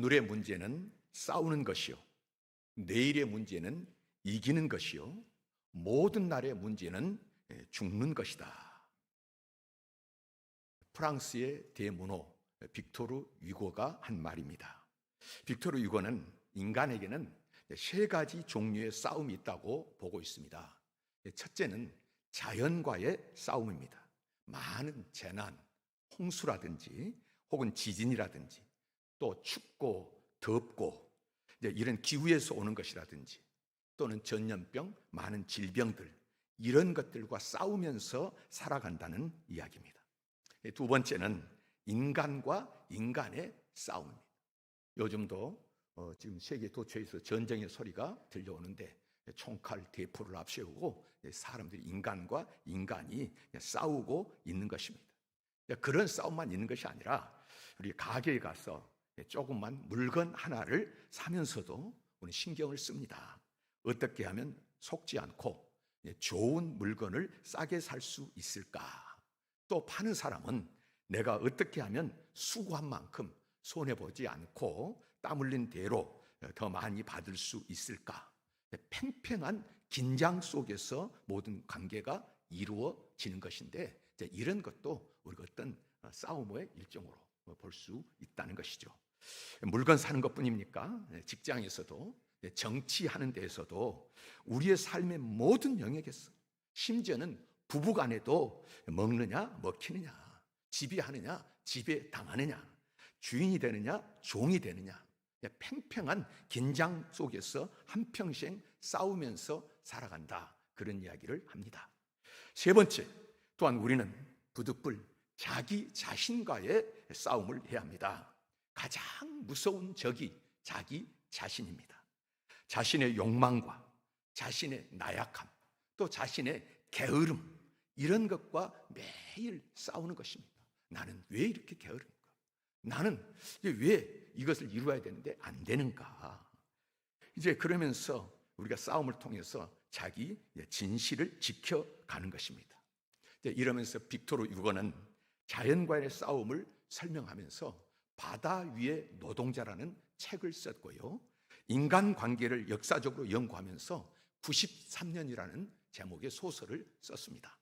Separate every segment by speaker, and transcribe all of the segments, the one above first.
Speaker 1: 오늘의 문제는 싸우는 것이요, 내일의 문제는 이기는 것이요, 모든 날의 문제는 죽는 것이다. 프랑스의 대문호 빅토르 위고가 한 말입니다. 빅토르 위고는 인간에게는 세 가지 종류의 싸움이 있다고 보고 있습니다. 첫째는 자연과의 싸움입니다. 많은 재난, 홍수라든지 혹은 지진이라든지 또 춥고 덥고 이런 기후에서 오는 것이라든지 또는 전염병, 많은 질병들, 이런 것들과 싸우면서 살아간다는 이야기입니다. 두 번째는 인간과 인간의 싸움입니다. 요즘도 지금 세계 도처에서 전쟁의 소리가 들려오는데 총칼 대포를 앞세우고 사람들이, 인간과 인간이 싸우고 있는 것입니다. 그런 싸움만 있는 것이 아니라 우리 가게에 가서 조금만 물건 하나를 사면서도 우리 신경을 씁니다. 어떻게 하면 속지 않고 좋은 물건을 싸게 살 수 있을까? 또 파는 사람은 내가 어떻게 하면 수고한 만큼 손해보지 않고 땀 흘린 대로 더 많이 받을 수 있을까? 팽팽한 긴장 속에서 모든 관계가 이루어지는 것인데, 이런 것도 우리가 어떤 싸움의 일종으로 볼 수 있다는 것이죠. 물건 사는 것뿐입니까? 직장에서도, 정치하는 데에서도, 우리의 삶의 모든 영역에서, 심지어는 부부간에도 먹느냐 먹히느냐, 지배하느냐 지배당하느냐, 주인이 되느냐 종이 되느냐, 팽팽한 긴장 속에서 한평생 싸우면서 살아간다, 그런 이야기를 합니다. 세 번째, 또한 우리는 부득불 자기 자신과의 싸움을 해야 합니다. 가장 무서운 적이 자기 자신입니다. 자신의 욕망과 자신의 나약함, 또 자신의 게으름, 이런 것과 매일 싸우는 것입니다. 나는 왜 이렇게 게으른가? 나는 왜 이것을 이루어야 되는데 안 되는가? 이제 그러면서 우리가 싸움을 통해서 자기 진실을 지켜가는 것입니다. 이러면서 빅토르 유고는 자연과의 싸움을 설명하면서 바다 위의 노동자라는 책을 썼고요, 인간관계를 역사적으로 연구하면서 93년이라는 제목의 소설을 썼습니다.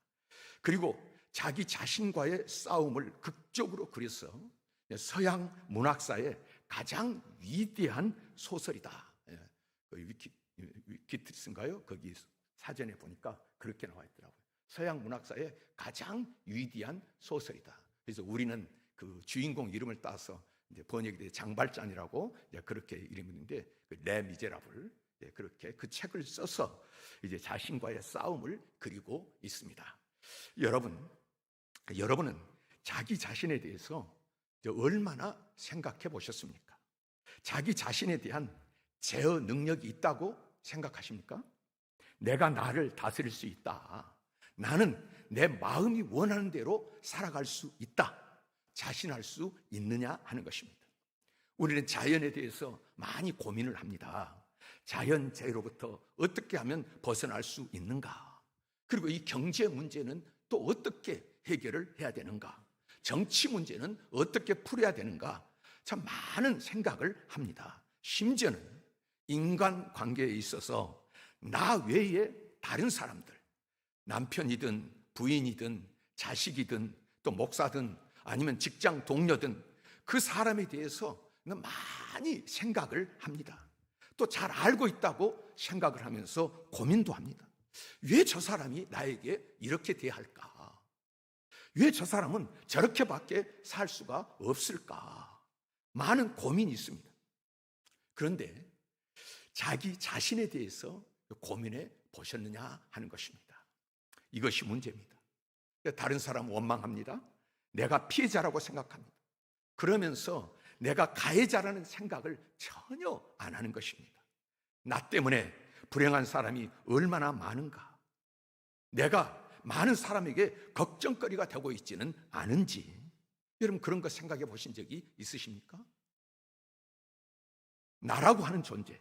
Speaker 1: 그리고 자기 자신과의 싸움을 극적으로 그려서 서양 문학사의 가장 위대한 소설이다. 위키트리스인가요? 거기 사전에 보니까 그렇게 나와 있더라고요. 서양 문학사의 가장 위대한 소설이다. 그래서 우리는 그 주인공 이름을 따서 이제 번역이 돼 장발장이라고 그렇게 이름이 있는데, 레 미제라블, 그렇게 그 책을 써서 이제 자신과의 싸움을 그리고 있습니다. 여러분은 자기 자신에 대해서 얼마나 생각해 보셨습니까? 자기 자신에 대한 제어 능력이 있다고 생각하십니까? 내가 나를 다스릴 수 있다, 나는 내 마음이 원하는 대로 살아갈 수 있다, 자신할 수 있느냐 하는 것입니다. 우리는 자연에 대해서 많이 고민을 합니다. 자연재해로부터 어떻게 하면 벗어날 수 있는가? 그리고 이 경제 문제는 또 어떻게 해결을 해야 되는가? 정치 문제는 어떻게 풀어야 되는가? 참 많은 생각을 합니다. 심지어는 인간관계에 있어서 나 외에 다른 사람들, 남편이든 부인이든 자식이든 또 목사든 아니면 직장 동료든 그 사람에 대해서 많이 생각을 합니다. 또 잘 알고 있다고 생각을 하면서 고민도 합니다. 왜 저 사람이 나에게 이렇게 대할까? 왜 저 사람은 저렇게밖에 살 수가 없을까? 많은 고민이 있습니다. 그런데 자기 자신에 대해서 고민해 보셨느냐 하는 것입니다. 이것이 문제입니다. 다른 사람 원망합니다. 내가 피해자라고 생각합니다. 그러면서 내가 가해자라는 생각을 전혀 안 하는 것입니다. 나 때문에 불행한 사람이 얼마나 많은가? 내가 많은 사람에게 걱정거리가 되고 있지는 않은지, 여러분 그런 거 생각해 보신 적이 있으십니까? 나라고 하는 존재,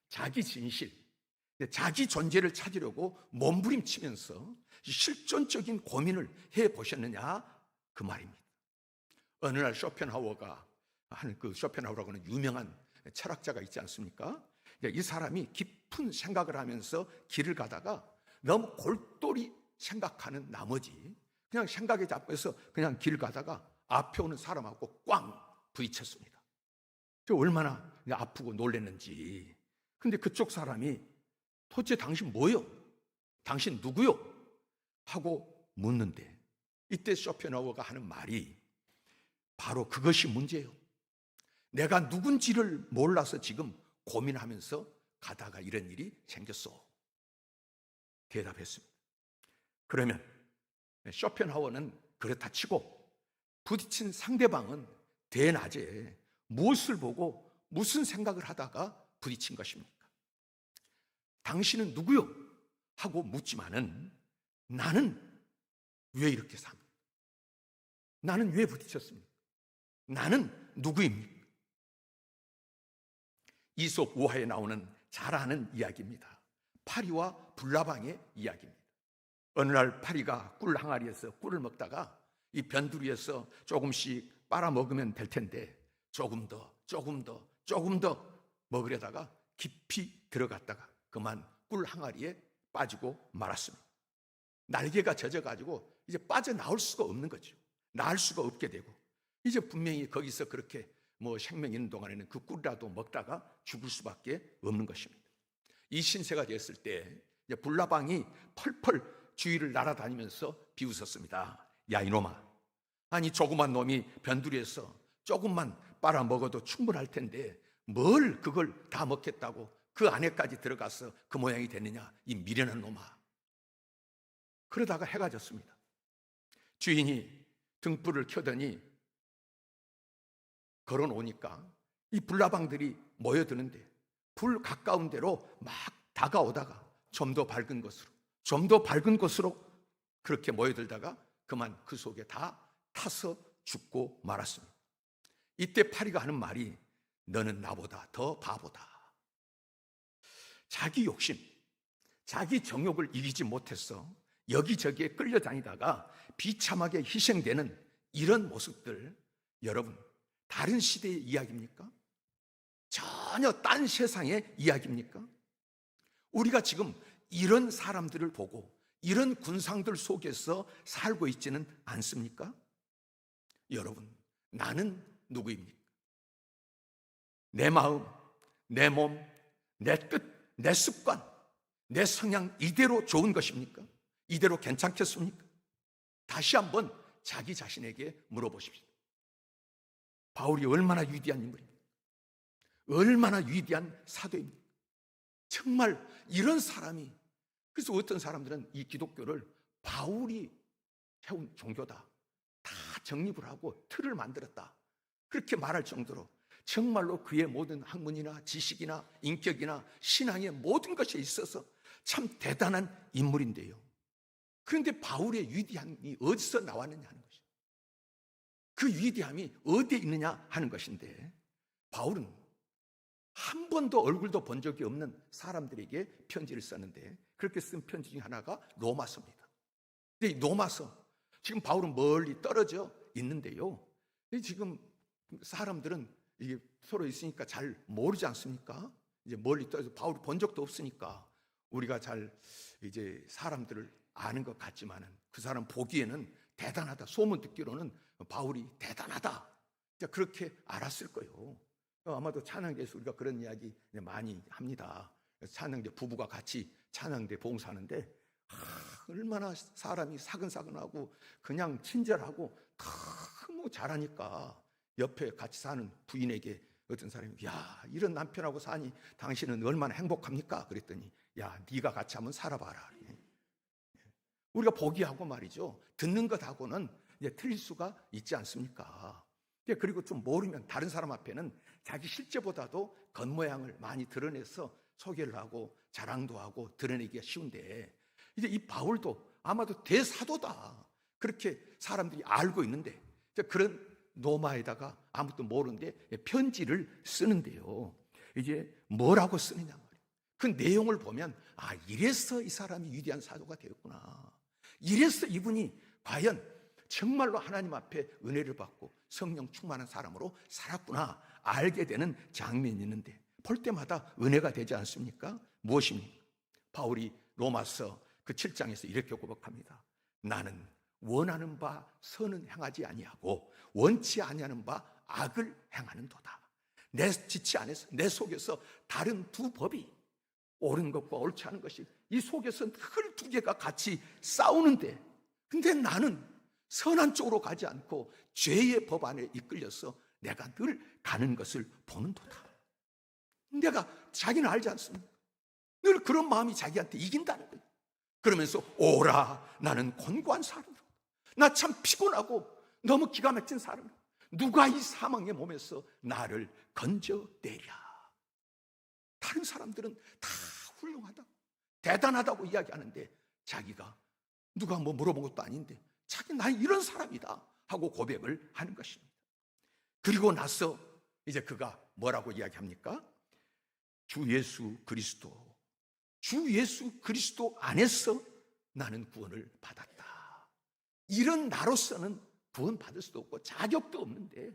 Speaker 1: 자기 진실, 자기 존재를 찾으려고 몸부림치면서 실존적인 고민을 해 보셨느냐 그 말입니다. 어느 날 쇼펜하우어가 하는 그 쇼펜하우어라고 하는 유명한 철학자가 있지 않습니까? 이 사람이 깊은 생각을 하면서 길을 가다가 너무 골똘히 생각하는 나머지 그냥 생각에 잡혀서 그냥 길 가다가 앞에 오는 사람하고 꽝 부딪혔습니다. 얼마나 아프고 놀랐는지. 근데 그쪽 사람이 도대체 당신 뭐요? 당신 누구요? 하고 묻는데 이때 쇼펜하우어가 하는 말이 바로 그것이 문제예요. 내가 누군지를 몰라서 지금 고민하면서 가다가 이런 일이 생겼어. 대답했습니다. 그러면 쇼펜하우어는 그렇다 치고 부딪힌 상대방은 대낮에 무엇을 보고 무슨 생각을 하다가 부딪힌 것입니까? 당신은 누구요? 하고 묻지만은 나는 왜 이렇게 삽니까? 나는 왜 부딪혔습니까? 나는 누구입니까? 이솝 우화에 나오는 잘 아는 이야기입니다. 파리와 불나방의 이야기입니다. 어느 날 파리가 꿀 항아리에서 꿀을 먹다가 이 변두리에서 조금씩 빨아먹으면 될 텐데 조금 더 먹으려다가 깊이 들어갔다가 그만 꿀 항아리에 빠지고 말았습니다. 날개가 젖어가지고 이제 빠져나올 수가 없는 거죠. 나을 수가 없게 되고 이제 분명히 거기서 그렇게 생명 있는 동안에는 그 꿀이라도 먹다가 죽을 수밖에 없는 것입니다. 이 신세가 되었을 때 이제 불나방이 펄펄 주위를 날아다니면서 비웃었습니다. 야 이놈아, 아니 조그만 놈이 변두리에서 조금만 빨아먹어도 충분할 텐데 뭘 그걸 다 먹겠다고 그 안에까지 들어가서 그 모양이 됐느냐, 이 미련한 놈아. 그러다가 해가 졌습니다. 주인이 등불을 켜더니 걸어놓으니까 이 불나방들이 모여드는데 불 가까운 데로 막 다가오다가 좀 더 밝은 곳으로 그렇게 모여들다가 그만 그 속에 다 타서 죽고 말았습니다. 이때 파리가 하는 말이 너는 나보다 더 바보다. 자기 욕심, 자기 정욕을 이기지 못해서 여기저기에 끌려다니다가 비참하게 희생되는 이런 모습들, 여러분 다른 시대의 이야기입니까? 전혀 딴 세상의 이야기입니까? 우리가 지금 이런 사람들을 보고 이런 군상들 속에서 살고 있지는 않습니까? 여러분, 나는 누구입니까? 내 마음, 내 몸, 내 뜻, 내 습관, 내 성향 이대로 좋은 것입니까? 이대로 괜찮겠습니까? 다시 한번 자기 자신에게 물어보십시오. 바울이 얼마나 위대한 인물입니까? 얼마나 위대한 사도입니까? 정말 이런 사람이, 그래서 어떤 사람들은 이 기독교를 바울이 세운 종교다, 다 정립을 하고 틀을 만들었다, 그렇게 말할 정도로 정말로 그의 모든 학문이나 지식이나 인격이나 신앙의 모든 것에 있어서 참 대단한 인물인데요. 그런데 바울의 위대함이 어디서 나왔느냐 하는 것이죠. 그 위대함이 어디에 있느냐 하는 것인데, 바울은 한 번도 얼굴도 본 적이 없는 사람들에게 편지를 썼는데 그렇게 쓴 편지 중에 하나가 로마서입니다. 근데 이 로마서, 지금 바울은 멀리 떨어져 있는데요, 지금 사람들은 이게 서로 있으니까 잘 모르지 않습니까? 이제 멀리 떨어져 바울이 본 적도 없으니까 우리가 잘 이제 사람들을 아는 것 같지만은 그 사람 보기에는 대단하다, 소문 듣기로는 바울이 대단하다, 그렇게 알았을 거예요. 아마도 찬양대에서 우리가 그런 이야기 많이 합니다. 찬양대 부부가 같이 찬양대 봉사하는데 얼마나 사람이 사근사근하고 그냥 친절하고 너무 잘하니까 옆에 같이 사는 부인에게 어떤 사람이 야, 이런 남편하고 사니 당신은 얼마나 행복합니까? 그랬더니 야, 네가 같이 한번 살아봐라. 우리가 보기하고 말이죠, 듣는 것하고는 이제 틀릴 수가 있지 않습니까? 그리고 좀 모르면 다른 사람 앞에는 자기 실제보다도 겉모양을 많이 드러내서 소개를 하고 자랑도 하고 드러내기가 쉬운데, 이제 이 바울도 아마도 대사도다, 그렇게 사람들이 알고 있는데 그런 로마에다가 아무것도 모르는데 편지를 쓰는데요, 이제 뭐라고 쓰느냐 말이에요. 그 내용을 보면 이래서 이 사람이 위대한 사도가 되었구나, 이래서 이분이 과연 정말로 하나님 앞에 은혜를 받고 성령 충만한 사람으로 살았구나 알게 되는 장면이 있는데, 볼 때마다 은혜가 되지 않습니까? 무엇입니까? 바울이 로마서 그 7장에서 이렇게 고백합니다. 나는 원하는 바 선은 행하지 아니하고 원치 아니하는 바 악을 행하는도다. 내 지체 안에서, 내 속에서 다른 두 법이, 옳은 것과 옳지 않은 것이 이 속에서 늘 두 개가 같이 싸우는데, 근데 나는 선한 쪽으로 가지 않고 죄의 법 안에 이끌려서 내가 늘 가는 것을 보는도다. 내가, 자기는 알지 않습니까? 늘 그런 마음이 자기한테 이긴다는 거예요. 그러면서 오라 나는 곤고한 사람이다. 나 참 피곤하고 너무 기가 막힌 사람이다. 누가 이 사망의 몸에서 나를 건져내랴. 다른 사람들은 다 훌륭하다, 대단하다고 이야기하는데, 자기가 누가 뭐 물어본 것도 아닌데 자기 난 이런 사람이다 하고 고백을 하는 것입니다. 그리고 나서 이제 그가 뭐라고 이야기합니까? 주 예수 그리스도 안에서 나는 구원을 받았다. 이런 나로서는 구원 받을 수도 없고 자격도 없는데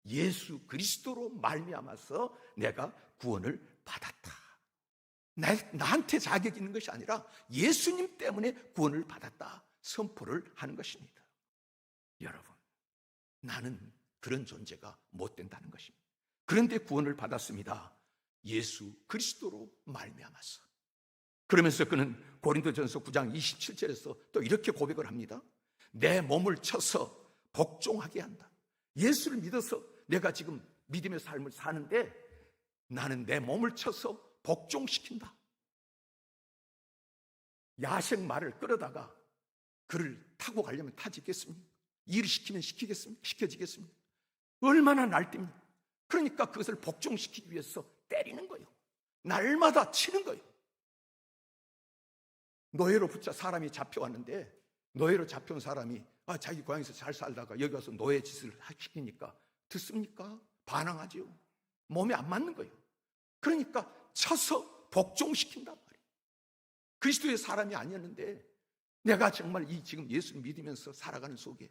Speaker 1: 예수 그리스도로 말미암아서 내가 구원을 받았다. 나한테 자격이 있는 것이 아니라 예수님 때문에 구원을 받았다 선포를 하는 것입니다. 여러분, 나는 그런 존재가 못 된다는 것입니다. 그런데 구원을 받았습니다. 예수 그리스도로 말미암아서. 그러면서 그는 고린도전서 9장 27절에서 또 이렇게 고백을 합니다. 내 몸을 쳐서 복종하게 한다. 예수를 믿어서 내가 지금 믿음의 삶을 사는데 나는 내 몸을 쳐서 복종시킨다. 야생 말을 끌어다가 그를 타고 가려면 타지겠습니까? 일을 시키면 시켜지겠습니까? 얼마나 날뛰입니까? 그러니까 그것을 복종시키기 위해서 때리는 거예요. 날마다 치는 거예요. 노예로 사람이 잡혀왔는데, 노예로 잡혀온 사람이 자기 고향에서 잘 살다가 여기 와서 노예 짓을 시키니까 듣습니까? 반항하지요. 몸에 안 맞는 거예요. 그러니까 쳐서 복종시킨단 말이에요. 그리스도의 사람이 아니었는데 내가 정말 이 지금 예수를 믿으면서 살아가는 속에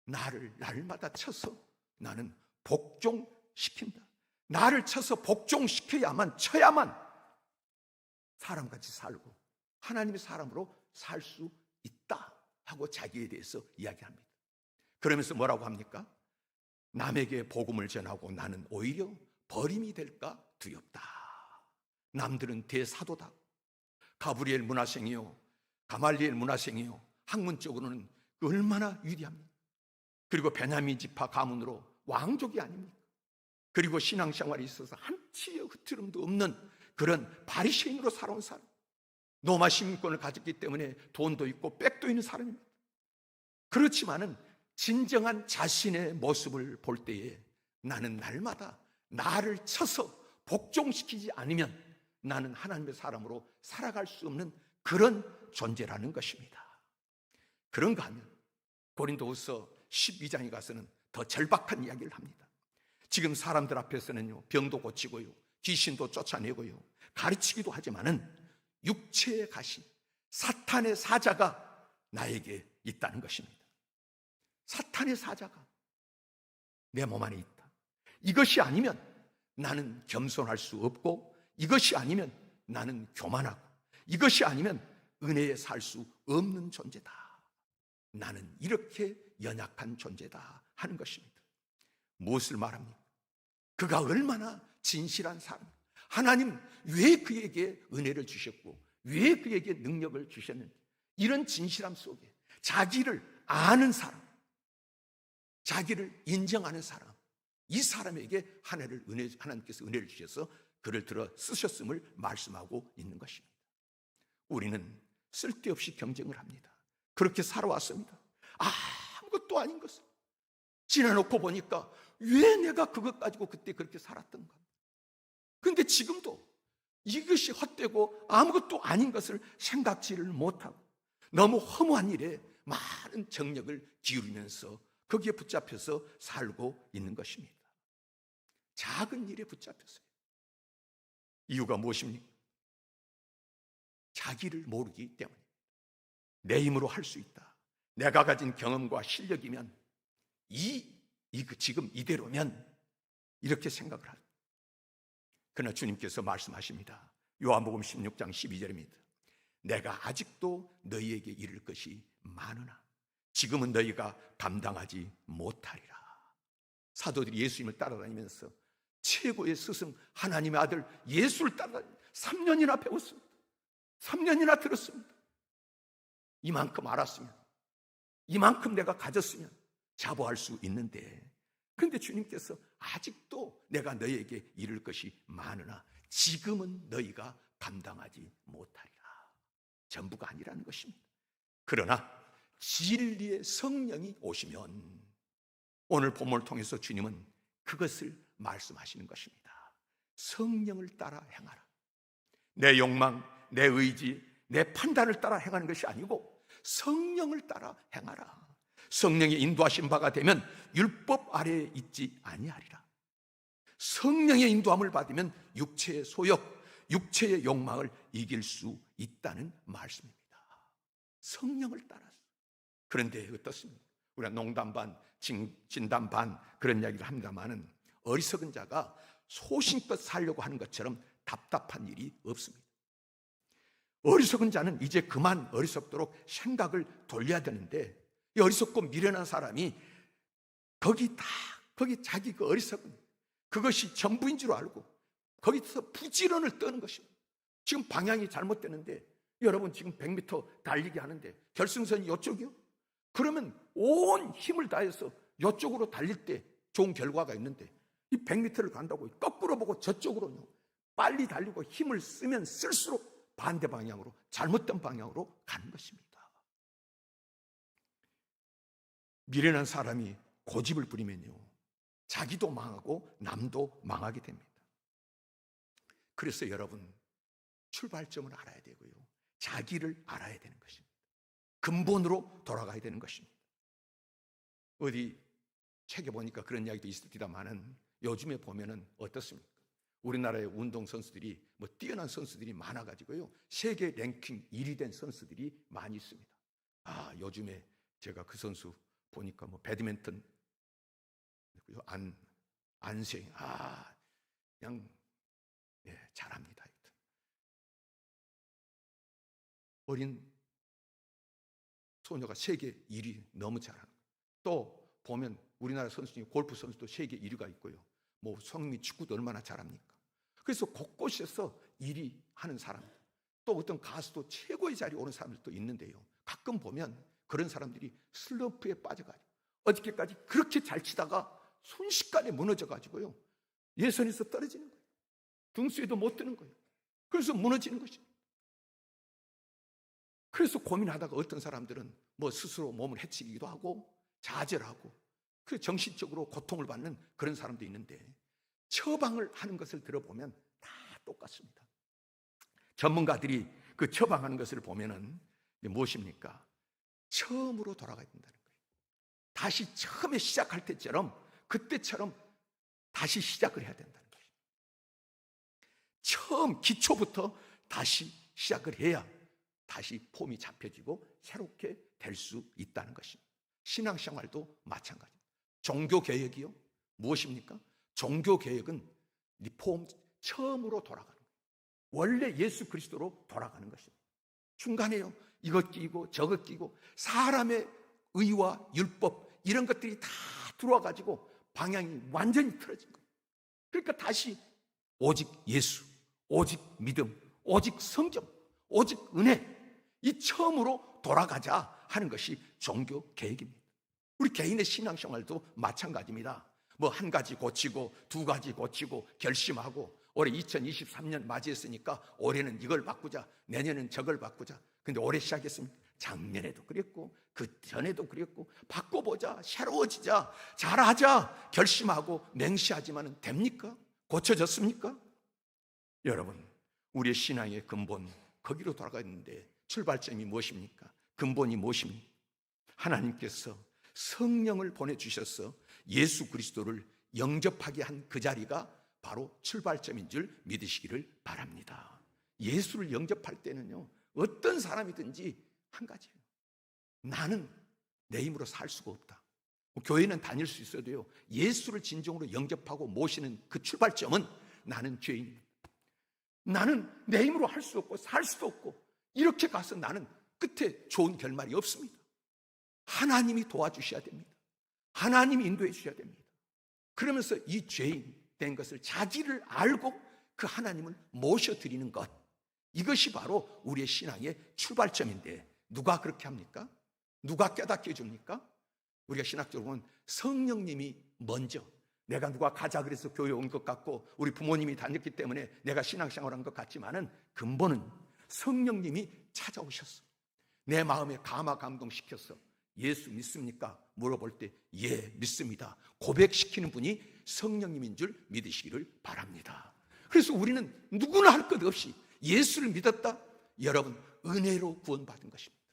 Speaker 1: 나를 날마다 쳐서 나는 복종시킨다. 나를 쳐서 복종시켜야만, 쳐야만 사람같이 살고 하나님의 사람으로 살 수 있다 하고 자기에 대해서 이야기합니다. 그러면서 뭐라고 합니까? 남에게 복음을 전하고 나는 오히려 버림이 될까 두렵다. 남들은 대사도다, 가브리엘 문화생이요, 가말리엘 문화생이요, 학문적으로는 얼마나 위대합니까? 그리고 베냐민 지파 가문으로 왕족이 아닙니까? 그리고 신앙생활에 있어서 한치의 흐트름도 없는 그런 바리새인으로 살아온 사람, 로마 시민권을 가졌기 때문에 돈도 있고 백도 있는 사람입니다. 그렇지만은 진정한 자신의 모습을 볼 때에 나는 날마다 나를 쳐서 복종시키지 않으면 나는 하나님의 사람으로 살아갈 수 없는 그런 존재라는 것입니다. 그런가 하면 고린도후서 12장에 가서는 더 절박한 이야기를 합니다. 지금 사람들 앞에서는요, 병도 고치고요, 귀신도 쫓아내고요, 가르치기도 하지만은 육체의 가시, 사탄의 사자가 나에게 있다는 것입니다. 사탄의 사자가 내 몸 안에 있다. 이것이 아니면 나는 겸손할 수 없고, 이것이 아니면 나는 교만하고, 이것이 아니면 은혜에 살 수 없는 존재다. 나는 이렇게 연약한 존재다 하는 것입니다. 무엇을 말합니까? 그가 얼마나 진실한 사람, 하나님 왜 그에게 은혜를 주셨고 왜 그에게 능력을 주셨는지, 이런 진실함 속에 자기를 아는 사람, 자기를 인정하는 사람, 이 사람에게 하나님께서 은혜를 주셔서 그를 들어 쓰셨음을 말씀하고 있는 것입니다. 우리는 쓸데없이 경쟁을 합니다. 그렇게 살아왔습니다. 아무것도 아닌 것을 지나놓고 보니까 왜 내가 그것 가지고 그때 그렇게 살았던가. 그런데 지금도 이것이 헛되고 아무것도 아닌 것을 생각지를 못하고 너무 허무한 일에 많은 정력을 기울이면서 거기에 붙잡혀서 살고 있는 것입니다. 작은 일에 붙잡혔어요. 이유가 무엇입니까? 자기를 모르기 때문에. 내 힘으로 할 수 있다, 내가 가진 경험과 실력이면 지금 이대로면 이렇게 생각을 합니다. 그러나 주님께서 말씀하십니다. 요한복음 16장 12절입니다. 내가 아직도 너희에게 이를 것이 많으나 지금은 너희가 감당하지 못하리라. 사도들이 예수님을 따라다니면서 최고의 스승 하나님의 아들 예수를 따라다니면서 3년이나 배웠습니다. 3년이나 들었습니다. 이만큼 알았으면, 이만큼 내가 가졌으면 자부할 수 있는데, 그런데 주님께서 아직도 내가 너희에게 이를 것이 많으나 지금은 너희가 감당하지 못하리라. 전부가 아니라는 것입니다. 그러나 진리의 성령이 오시면, 오늘 본문을 통해서 주님은 그것을 말씀하시는 것입니다. 성령을 따라 행하라. 내 욕망, 내 의지, 내 판단을 따라 행하는 것이 아니고 성령을 따라 행하라. 성령의 인도하신 바가 되면 율법 아래에 있지 아니하리라. 성령의 인도함을 받으면 육체의 소욕, 육체의 욕망을 이길 수 있다는 말씀입니다. 성령을 따라서. 그런데 어떻습니까? 우리가 농담 반, 진담 반 그런 이야기를 합니다마는 어리석은 자가 소신껏 살려고 하는 것처럼 답답한 일이 없습니다. 어리석은 자는 이제 그만 어리석도록 생각을 돌려야 되는데, 이 어리석고 미련한 사람이 거기 자기 그 어리석은 그것이 전부인 줄 알고 거기서 부지런을 떠는 것입니다. 지금 방향이 잘못되는데, 여러분 지금 100m 달리기 하는데 결승선이 이쪽이요? 그러면 온 힘을 다해서 이쪽으로 달릴 때 좋은 결과가 있는데, 이 100m를 간다고 거꾸로 보고 저쪽으로 빨리 달리고 힘을 쓰면 쓸수록 반대 방향으로, 잘못된 방향으로 가는 것입니다. 미련한 사람이 고집을 부리면요, 자기도 망하고 남도 망하게 됩니다. 그래서 여러분, 출발점을 알아야 되고요, 자기를 알아야 되는 것입니다. 근본으로 돌아가야 되는 것입니다. 어디 책에 보니까 그런 이야기도 있습니다만은, 요즘에 보면은 어떻습니까? 우리나라의 운동선수들이 뛰어난 선수들이 많아가지고요, 세계 랭킹 1위 된 선수들이 많이 있습니다. 요즘에 제가 그 선수 보니까 배드민턴 안세영, 그냥 잘합니다. 어린 소녀가 세계 1위 너무 잘하는. 또 보면 우리나라 선수 중에 골프 선수도 세계 1위가 있고요, 성미 축구도 얼마나 잘합니까? 그래서 곳곳에서 1위 하는 사람, 또 어떤 가수도 최고의 자리에 오는 사람들도 있는데요, 가끔 보면 그런 사람들이 슬럼프에 빠져가지고 어저께까지 그렇게 잘 치다가 순식간에 무너져가지고요, 예선에서 떨어지는 거예요. 등수에도 못 드는 거예요. 그래서 무너지는 것입니다. 그래서 고민하다가 어떤 사람들은 스스로 몸을 해치기도 하고 좌절하고 그 정신적으로 고통을 받는 그런 사람도 있는데, 처방을 하는 것을 들어보면 다 똑같습니다. 전문가들이 그 처방하는 것을 보면은 무엇입니까? 처음으로 돌아가야 된다는 거예요. 다시 처음에 시작할 때처럼, 그때처럼 다시 시작을 해야 된다는 거예요. 처음 기초부터 다시 시작을 해야 다시 폼이 잡혀지고 새롭게 될 수 있다는 것입니다. 신앙생활도 마찬가지입니다. 종교개혁이요, 무엇입니까? 종교개혁은 리폼, 처음으로 돌아가는 거예요. 원래 예수 그리스도로 돌아가는 것입니다. 중간에요, 이것 끼고 저것 끼고 사람의 의와 율법 이런 것들이 다 들어와가지고 방향이 완전히 틀어진 거예요. 그러니까 다시 오직 예수, 오직 믿음, 오직 성경, 오직 은혜, 이 처음으로 돌아가자 하는 것이 종교 개혁입니다. 우리 개인의 신앙생활도 마찬가지입니다. 한 가지 고치고 두 가지 고치고 결심하고, 올해 2023년 맞이했으니까 올해는 이걸 바꾸자, 내년은 저걸 바꾸자. 근데 올해 시작했습니다. 작년에도 그랬고 그 전에도 그랬고, 바꿔보자, 새로워지자, 잘하자 결심하고 맹세하지만은 됩니까? 고쳐졌습니까? 여러분, 우리의 신앙의 근본, 거기로 돌아가 있는데 출발점이 무엇입니까? 근본이 무엇입니까? 하나님께서 성령을 보내주셔서 예수 그리스도를 영접하게 한 그 자리가 바로 출발점인 줄 믿으시기를 바랍니다. 예수를 영접할 때는요, 어떤 사람이든지 한 가지예요. 나는 내 힘으로 살 수가 없다. 교회는 다닐 수 있어도요, 예수를 진정으로 영접하고 모시는 그 출발점은 나는 죄인입니다. 나는 내 힘으로 할 수 없고 살 수도 없고 이렇게 가서 나는 끝에 좋은 결말이 없습니다. 하나님이 도와주셔야 됩니다. 하나님이 인도해 주셔야 됩니다. 그러면서 이 죄인 된 것을 자기를 알고 그 하나님을 모셔드리는 것, 이것이 바로 우리의 신앙의 출발점인데 누가 그렇게 합니까? 누가 깨닫게 해줍니까? 우리가 신학적으로 보면 성령님이 먼저, 내가 누가 가자 그래서 교회에 온 것 같고 우리 부모님이 다녔기 때문에 내가 신앙생활한 것 같지만은 근본은 성령님이 찾아오셨어. 내 마음에 감동시켰어. 예수 믿습니까? 물어볼 때 예, 믿습니다. 고백시키는 분이 성령님인 줄 믿으시기를 바랍니다. 그래서 우리는 누구나 할 것 없이 예수를 믿었다? 여러분, 은혜로 구원받은 것입니다.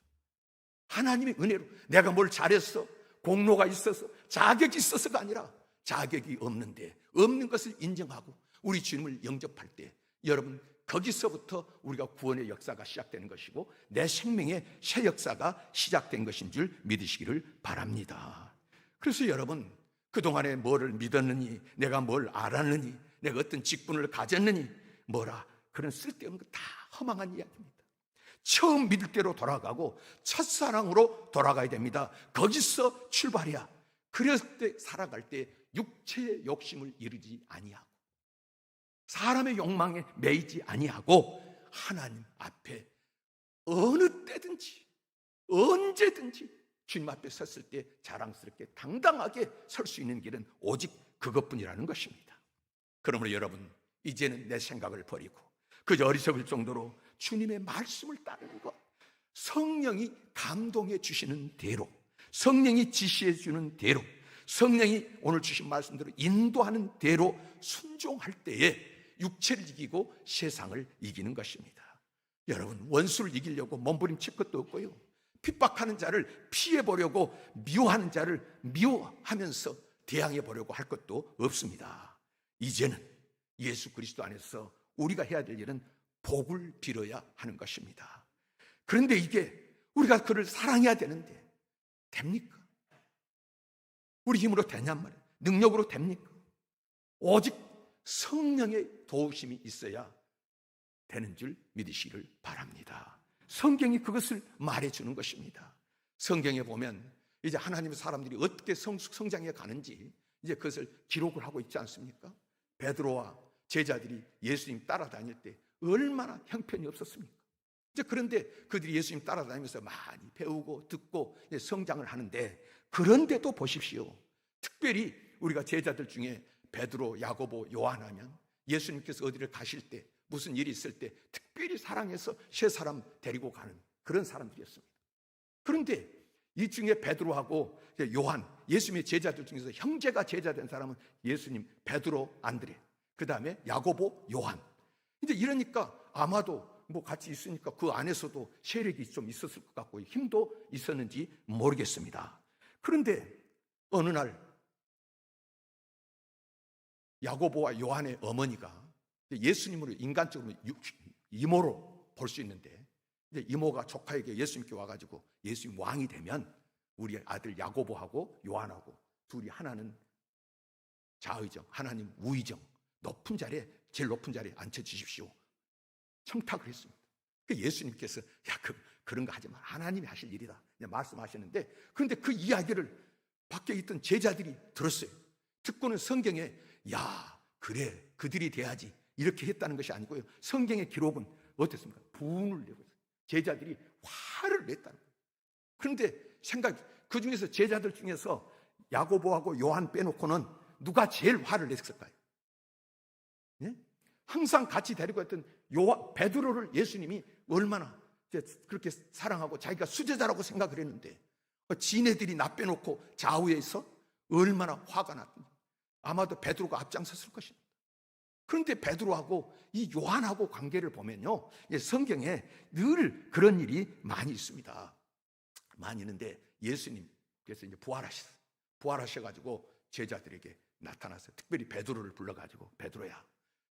Speaker 1: 하나님의 은혜로. 내가 뭘 잘했어, 공로가 있어서, 자격이 있어서가 아니라 자격이 없는데 없는 것을 인정하고 우리 주님을 영접할 때 여러분, 거기서부터 우리가 구원의 역사가 시작되는 것이고 내 생명의 새 역사가 시작된 것인 줄 믿으시기를 바랍니다. 그래서 여러분, 그동안에 뭐를 믿었느니, 내가 뭘 알았느니, 내가 어떤 직분을 가졌느니, 뭐라 그런 쓸데없는 거 다 허망한 이야기입니다. 처음 믿을 대로 돌아가고 첫사랑으로 돌아가야 됩니다. 거기서 출발이야. 그랬을 때 살아갈 때 육체의 욕심을 이루지 아니하고 사람의 욕망에 매이지 아니하고 하나님 앞에 어느 때든지 언제든지 주님 앞에 섰을 때 자랑스럽게 당당하게 설 수 있는 길은 오직 그것뿐이라는 것입니다. 그러므로 여러분, 이제는 내 생각을 버리고 그저 어리석을 정도로 주님의 말씀을 따르는 것, 성령이 감동해 주시는 대로, 성령이 지시해 주는 대로, 성령이 오늘 주신 말씀대로 인도하는 대로 순종할 때에 육체를 이기고 세상을 이기는 것입니다. 여러분, 원수를 이기려고 몸부림칠 것도 없고요, 핍박하는 자를 피해보려고 미워하는 자를 미워하면서 대항해보려고 할 것도 없습니다. 이제는 예수 그리스도 안에서 우리가 해야 될 일은 복을 빌어야 하는 것입니다. 그런데 이게 우리가 그를 사랑해야 되는데 됩니까? 우리 힘으로 되냔 말이에요. 능력으로 됩니까? 오직 성령의 도우심이 있어야 되는 줄 믿으시기를 바랍니다. 성경이 그것을 말해주는 것입니다. 성경에 보면 이제 하나님의 사람들이 어떻게 성장해 가는지 이제 그것을 기록을 하고 있지 않습니까? 베드로와 제자들이 예수님 따라다닐 때 얼마나 형편이 없었습니까? 이제 그런데 그들이 예수님 따라다니면서 많이 배우고 듣고 성장을 하는데, 그런데도 보십시오. 특별히 우리가 제자들 중에 베드로, 야고보, 요한 하면 예수님께서 어디를 가실 때, 무슨 일이 있을 때 특별히 사랑해서 세 사람 데리고 가는 그런 사람들이었습니다. 그런데 이 중에 베드로하고 요한, 예수님의 제자들 중에서 형제가 제자된 사람은 예수님, 베드로, 안드레, 그 다음에 야고보, 요한. 이제 이러니까 아마도 뭐 같이 있으니까 그 안에서도 세력이 좀 있었을 것 같고 힘도 있었는지 모르겠습니다. 그런데 어느 날 야고보와 요한의 어머니가 예수님으로 인간적으로 이모로 볼 수 있는데, 이제 이모가 조카에게 예수님께 와가지고 예수님 왕이 되면 우리 아들 야고보하고 요한하고 둘이 하나는 자의정, 하나님 우의정, 높은 자리에, 제일 높은 자리에 앉혀주십시오, 청탁을 했습니다. 예수님께서 그런 거 하지 마, 하나님이 하실 일이다 말씀하시는데, 그런데 그 이야기를 밖에 있던 제자들이 들었어요. 듣고는 성경에 그래, 그들이 돼야지 이렇게 했다는 것이 아니고요, 성경의 기록은 어땠습니까? 분을 내고 있어요. 제자들이 화를 냈다는 거예요. 그런데 그 중에서 제자들 중에서 야고보하고 요한 빼놓고는 누가 제일 화를 냈을까요? 네? 항상 같이 데리고 했던 베드로를 예수님이 얼마나 그렇게 사랑하고 자기가 수제자라고 생각을 했는데, 지네들이 나 빼놓고 좌우에 있어 얼마나 화가 났던지 아마도 베드로가 앞장섰을 것입니다. 그런데 베드로하고 이 요한하고 관계를 보면요, 성경에 늘 그런 일이 많이 있습니다. 많이 있는데 예수님께서 이제 부활하셔가지고 제자들에게 나타났어요. 특별히 베드로를 불러가지고, 베드로야,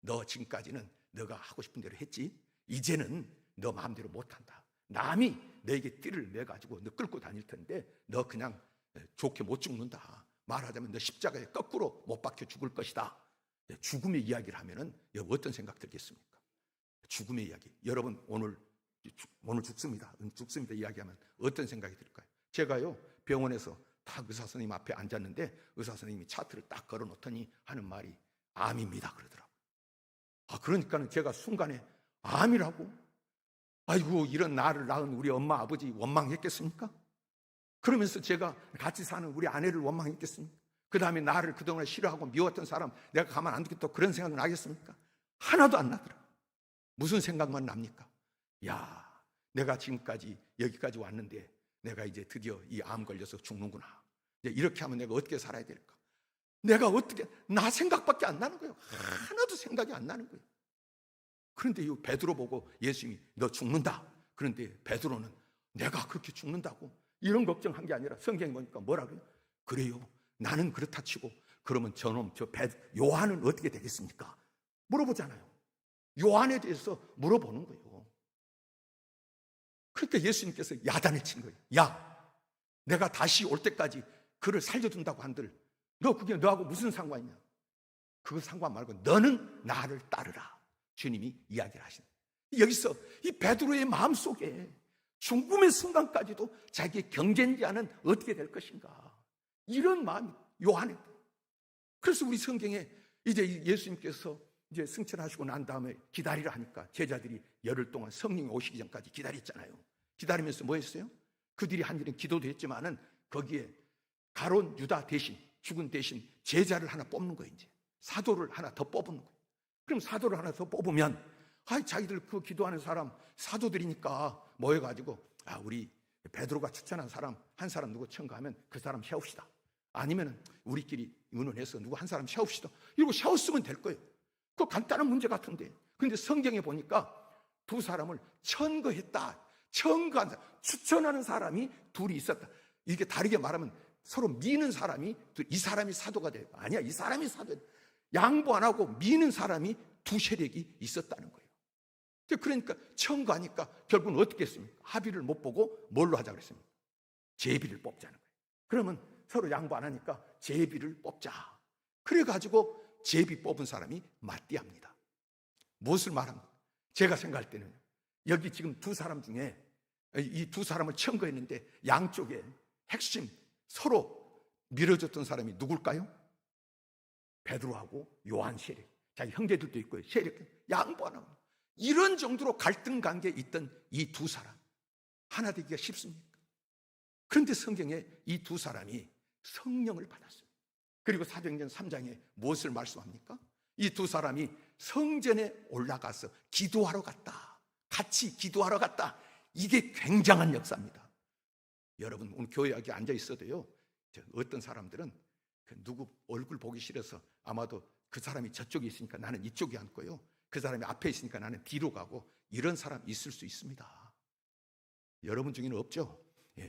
Speaker 1: 너 지금까지는 너가 하고 싶은 대로 했지? 이제는 너 마음대로 못한다. 남이 너에게 띠를 매가지고 너 끌고 다닐 텐데 너 그냥 좋게 못 죽는다. 말하자면 너 십자가에 거꾸로 못 박혀 죽을 것이다. 죽음의 이야기를 하면은 어떤 생각 들겠습니까? 죽음의 이야기. 여러분 오늘 죽습니다. 죽습니다 이야기하면 어떤 생각이 들까요? 제가요 병원에서 딱 의사 선생님 앞에 앉았는데 의사 선생님이 차트를 딱 걸어 놓더니 하는 말이 암입니다 그러더라고요. 그러니까는 제가 순간에 암이라고? 아이고 이런 나를 낳은 우리 엄마 아버지 원망했겠습니까? 그러면서 제가 같이 사는 우리 아내를 원망했겠습니까? 그 다음에 나를 그동안 싫어하고 미웠던 사람 내가 가만 안 두겠다 그런 생각은 나겠습니까? 하나도 안 나더라. 무슨 생각만 납니까? 야, 내가 지금까지 여기까지 왔는데 내가 이제 드디어 이 암 걸려서 죽는구나. 이제 이렇게 하면 내가 어떻게 살아야 될까? 내가 어떻게, 나 생각밖에 안 나는 거예요. 하나도 생각이 안 나는 거예요. 그런데 이 베드로 보고 예수님이 너 죽는다. 그런데 베드로는 내가 그렇게 죽는다고 이런 걱정한 게 아니라 성경에 보니까 뭐라고요? 그래요. 나는 그렇다 치고 그러면 저놈 요한은 어떻게 되겠습니까? 물어보잖아요. 요한에 대해서 물어보는 거예요. 그러니까 예수님께서 야단을 친 거예요. 야, 내가 다시 올 때까지 그를 살려둔다고 한들 너 그게 너하고 무슨 상관이냐? 그거 상관 말고 너는 나를 따르라. 주님이 이야기를 하시는 거예요. 여기서 이 베드로의 마음속에 죽음의 순간까지도 자기의 경쟁자는 어떻게 될 것인가 이런 마음이 요한에. 그래서 우리 성경에 이제 예수님께서 이제 승천하시고 난 다음에 기다리라 하니까 제자들이 열흘 동안 성령이 오시기 전까지 기다렸잖아요. 기다리면서 뭐 했어요? 그들이 한 일은 기도도 했지만은 거기에 가룟 유다 대신 죽은 대신 제자를 하나 뽑는 거예요. 이제 사도를 하나 더 뽑는 거예요. 그럼 사도를 하나 더 뽑으면 자기들 그 기도하는 사람 사도들이니까 모여가지고 우리 베드로가 추천한 사람 한 사람 누구 청구하면 그 사람 세웁시다. 아니면은 우리끼리 의논해서 누구 한 사람 세웁시다. 이러고 세웠으면 될 거예요. 그거 간단한 문제 같은데. 근데 성경에 보니까 두 사람을 청거했다. 청거한 사람, 추천하는 사람이 둘이 있었다. 이게 다르게 말하면 서로 미는 사람이 이 사람이 사도가 돼요. 아니야, 이 사람이 사도야. 양보 안 하고 미는 사람이 두 세력이 있었다는 거예요. 그러니까 청구하니까 결국은 어떻게 했습니까? 합의를 못 보고 뭘로 하자 그랬습니까? 제비를 뽑자는 거예요. 그러면 서로 양보 안 하니까 제비를 뽑자. 그래가지고 제비 뽑은 사람이 맞디합니다. 무엇을 말합니까? 제가 생각할 때는 여기 지금 두 사람 중에 이 두 사람을 청구했는데 양쪽에 핵심 서로 밀어줬던 사람이 누굴까요? 베드로하고 요한 세력. 자기 형제들도 있고요. 세력 양보 안 하고 이런 정도로 갈등 관계에 있던 이 두 사람 하나 되기가 쉽습니까? 그런데 성경에 이 두 사람이 성령을 받았어요. 그리고 사도행전 3장에 무엇을 말씀합니까? 이 두 사람이 성전에 올라가서 기도하러 갔다. 같이 기도하러 갔다. 이게 굉장한 역사입니다. 여러분 오늘 교회 여기 앉아 있어도요, 어떤 사람들은 누구 얼굴 보기 싫어서 아마도 그 사람이 저쪽에 있으니까 나는 이쪽에 앉고요, 그 사람이 앞에 있으니까 나는 뒤로 가고, 이런 사람 있을 수 있습니다. 여러분 중에는 없죠?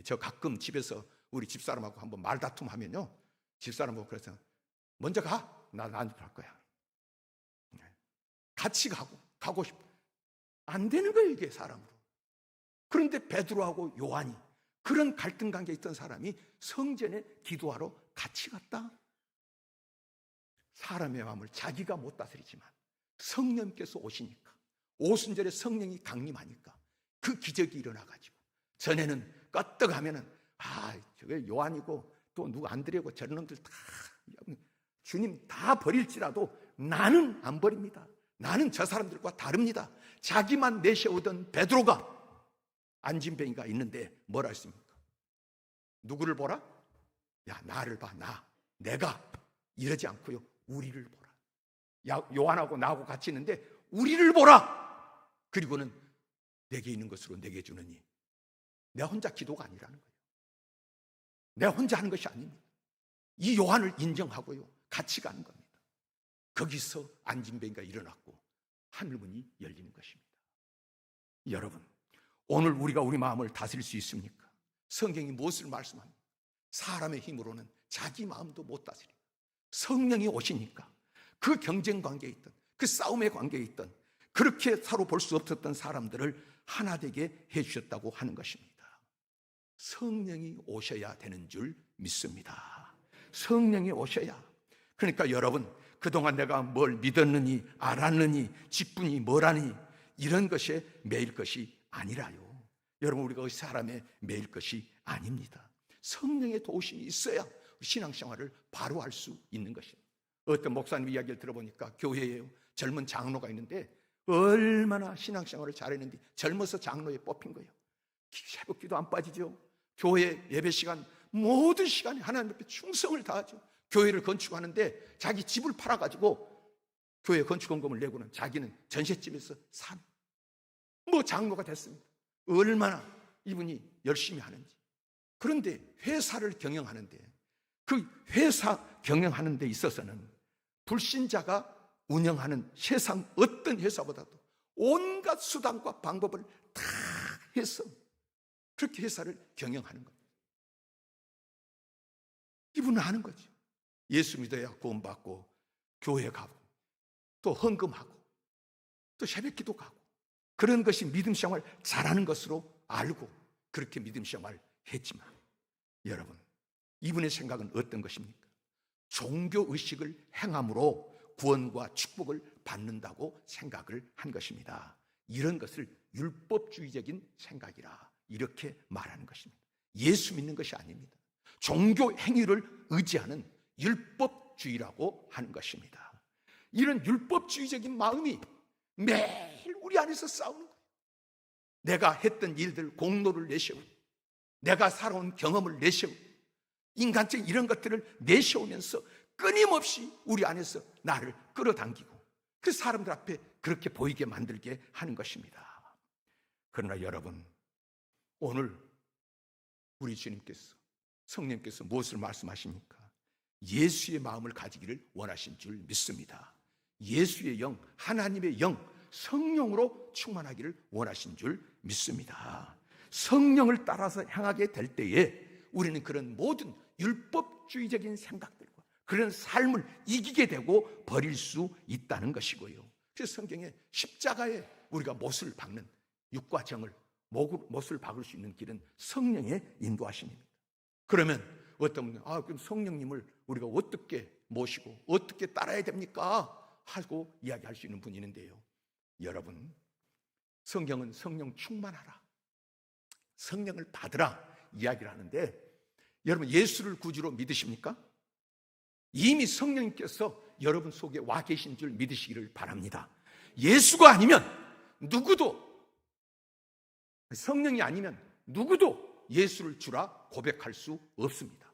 Speaker 1: 저 가끔 집에서 우리 집사람하고 한번 말다툼 하면요, 집사람하고 그래서 먼저 가, 난 안 갈 거야. 같이 가고 싶어. 안 되는 거예요, 이게 사람으로. 그런데 베드로하고 요한이 그런 갈등 관계에 있던 사람이 성전에 기도하러 같이 갔다. 사람의 마음을 자기가 못 다스리지만 성령께서 오시니까, 오순절에 성령이 강림하니까 그 기적이 일어나가지고, 전에는 껐떡하면은 저게 요한이고 또 누구 안드레고 저런 놈들 다 주님 다 버릴지라도 나는 안 버립니다. 나는 저 사람들과 다릅니다. 자기만 내세우던 베드로가, 안진뱅이가 있는데 뭐라 했습니까? 누구를 보라? 야, 나를 봐, 내가 이러지 않고요, 우리를 보라. 요한하고 나하고 같이 있는데 우리를 보라. 그리고는 내게 있는 것으로 내게 주느니. 내 혼자 기도가 아니라는 거예요. 내 혼자 하는 것이 아닙니다. 이 요한을 인정하고요, 같이 가는 겁니다. 거기서 안진뱅이가 일어났고 하늘문이 열리는 것입니다. 여러분, 오늘 우리가 우리 마음을 다스릴 수 있습니까? 성경이 무엇을 말씀합니까? 사람의 힘으로는 자기 마음도 못 다스립니다. 성령이 오시니까 그 경쟁 관계에 있던, 그 싸움의 관계에 있던, 그렇게 서로 볼 수 없었던 사람들을 하나 되게 해주셨다고 하는 것입니다. 성령이 오셔야 되는 줄 믿습니다. 성령이 오셔야. 그러니까 여러분, 그동안 내가 뭘 믿었느니 알았느니 직분이 뭐라니 이런 것에 매일 것이 아니라요. 여러분, 우리가 그 사람에 매일 것이 아닙니다. 성령의 도우심이 있어야 신앙생활을 바로 할 수 있는 것입니다. 어떤 목사님 이야기를 들어보니까 교회에 젊은 장로가 있는데 얼마나 신앙생활을 잘했는데 젊어서 장로에 뽑힌 거예요. 새벽 기도 안 빠지죠. 교회 예배 시간 모든 시간에 하나님 앞에 충성을 다하죠. 교회를 건축하는데 자기 집을 팔아가지고 교회 건축원금을 내고는 자기는 전셋집에서 산 장로가 됐습니다. 얼마나 이분이 열심히 하는지. 그런데 회사를 경영하는데 그 회사 경영하는 데 있어서는 불신자가 운영하는 세상 어떤 회사보다도 온갖 수단과 방법을 다 해서 그렇게 회사를 경영하는 겁니다. 이분은 하는 거죠. 예수 믿어야 구원받고 교회 가고 또 헌금하고 또 새벽기도 가고 그런 것이 믿음 생활 잘하는 것으로 알고 그렇게 믿음 생활 했지만 여러분, 이분의 생각은 어떤 것입니까? 종교의식을 행함으로 구원과 축복을 받는다고 생각을 한 것입니다. 이런 것을 율법주의적인 생각이라 이렇게 말하는 것입니다. 예수 믿는 것이 아닙니다. 종교 행위를 의지하는 율법주의라고 하는 것입니다. 이런 율법주의적인 마음이 매일 우리 안에서 싸우는 거예요. 내가 했던 일들 공로를 내세우고 내가 살아온 경험을 내세우고 인간적인 이런 것들을 내세우면서 끊임없이 우리 안에서 나를 끌어당기고 그 사람들 앞에 그렇게 보이게 만들게 하는 것입니다. 그러나 여러분, 오늘 우리 주님께서 성령께서 무엇을 말씀하십니까? 예수의 마음을 가지기를 원하신 줄 믿습니다. 예수의 영, 하나님의 영, 성령으로 충만하기를 원하신 줄 믿습니다. 성령을 따라서 향하게 될 때에 우리는 그런 모든 율법주의적인 생각들과 그런 삶을 이기게 되고 버릴 수 있다는 것이고요. 그래서 성경에 십자가에 우리가 못을 박는 육과 정을 못을 박을 수 있는 길은 성령의 인도하심입니다. 그러면 어떤 분은 그럼 성령님을 우리가 어떻게 모시고 어떻게 따라야 됩니까? 하고 이야기할 수 있는 분이 있는데요. 여러분, 성경은 성령 충만하라, 성령을 받으라 이야기를 하는데 여러분, 예수를 구주로 믿으십니까? 이미 성령님께서 여러분 속에 와 계신 줄 믿으시기를 바랍니다. 예수가 아니면 누구도, 성령이 아니면 누구도 예수를 주라 고백할 수 없습니다.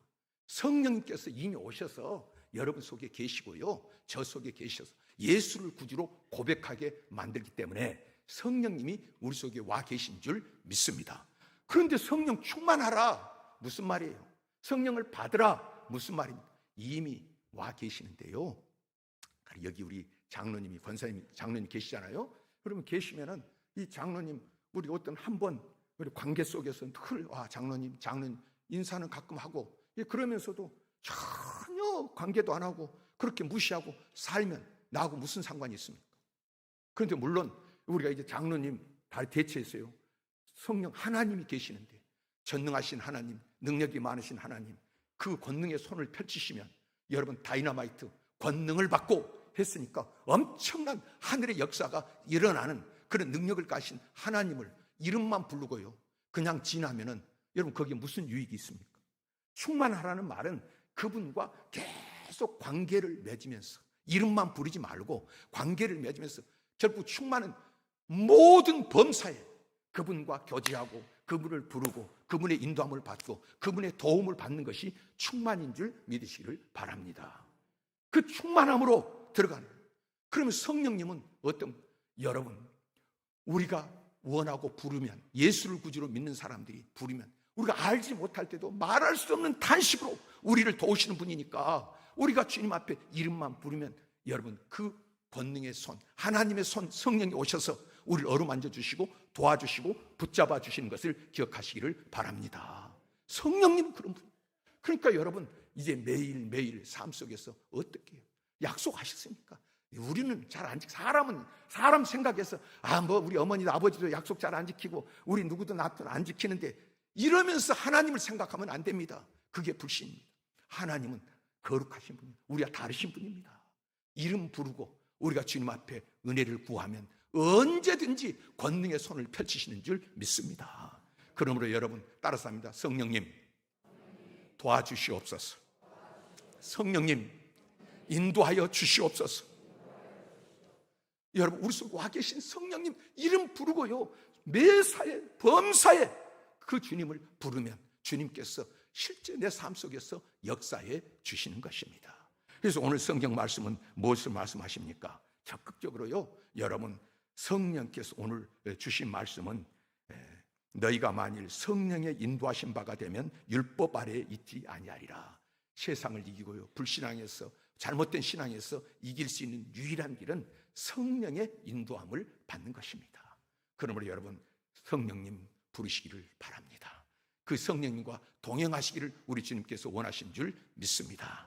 Speaker 1: 성령님께서 이미 오셔서 여러분 속에 계시고요, 저 속에 계셔서 예수를 구주로 고백하게 만들기 때문에 성령님이 우리 속에 와 계신 줄 믿습니다. 그런데 성령 충만하라 무슨 말이에요? 성령을 받으라 무슨 말입니까? 이미 와 계시는데요. 여기 우리 장로님이, 권사님, 장로님 계시잖아요. 그러면 계시면은 이 장로님, 우리 어떤 한번 우리 관계 속에서 늘 장로님 인사는 가끔 하고 그러면서도 전혀 관계도 안 하고 그렇게 무시하고 살면 나하고 무슨 상관이 있습니까? 그런데 물론 우리가 이제 장로님 다 대체했어요. 성령 하나님이 계시는데 전능하신 하나님, 능력이 많으신 하나님, 그 권능의 손을 펼치시면 여러분 다이너마이트 권능을 받고 했으니까 엄청난 하늘의 역사가 일어나는 그런 능력을 가신 하나님을 이름만 부르고요 그냥 지나면은 여러분 거기에 무슨 유익이 있습니까? 충만하라는 말은 그분과 계속 관계를 맺으면서 이름만 부르지 말고 관계를 맺으면서 결국 충만은 모든 범사에 그분과 교제하고 그분을 부르고 그분의 인도함을 받고 그분의 도움을 받는 것이 충만인 줄 믿으시기를 바랍니다. 그 충만함으로 들어가는, 그러면 성령님은 여러분 우리가 원하고 부르면, 예수를 구주로 믿는 사람들이 부르면 우리가 알지 못할 때도 말할 수 없는 탄식으로 우리를 도우시는 분이니까 우리가 주님 앞에 이름만 부르면 여러분 그 권능의 손, 하나님의 손, 성령이 오셔서 우리를 어루만져 주시고 도와주시고 붙잡아 주시는 것을 기억하시기를 바랍니다. 성령님은 그런 분. 그러니까 여러분 이제 매일매일 삶 속에서 어떻게 해요? 약속하셨습니까? 우리는 잘 안 지키고, 사람 생각해서 뭐 우리 어머니도 아버지도 약속 잘 안 지키고 우리 누구도 나도 안 지키는데, 이러면서 하나님을 생각하면 안 됩니다. 그게 불신입니다. 하나님은 거룩하신 분입니다. 우리가 다르신 분입니다. 이름 부르고 우리가 주님 앞에 은혜를 구하면 언제든지 권능의 손을 펼치시는 줄 믿습니다. 그러므로 여러분 따라서 합니다. 성령님 도와주시옵소서. 성령님 인도하여 주시옵소서. 여러분 우리 속에 와 계신 성령님 이름 부르고요, 매사에 범사에 그 주님을 부르면 주님께서 실제 내 삶 속에서 역사해 주시는 것입니다. 그래서 오늘 성경 말씀은 무엇을 말씀하십니까? 적극적으로요, 여러분 성령께서 오늘 주신 말씀은 너희가 만일 성령의 인도하신 바가 되면 율법 아래에 있지 아니하리라. 세상을 이기고요, 불신앙에서, 잘못된 신앙에서 이길 수 있는 유일한 길은 성령의 인도함을 받는 것입니다. 그러므로 여러분 성령님 부르시기를 바랍니다. 그 성령님과 동행하시기를 우리 주님께서 원하신 줄 믿습니다.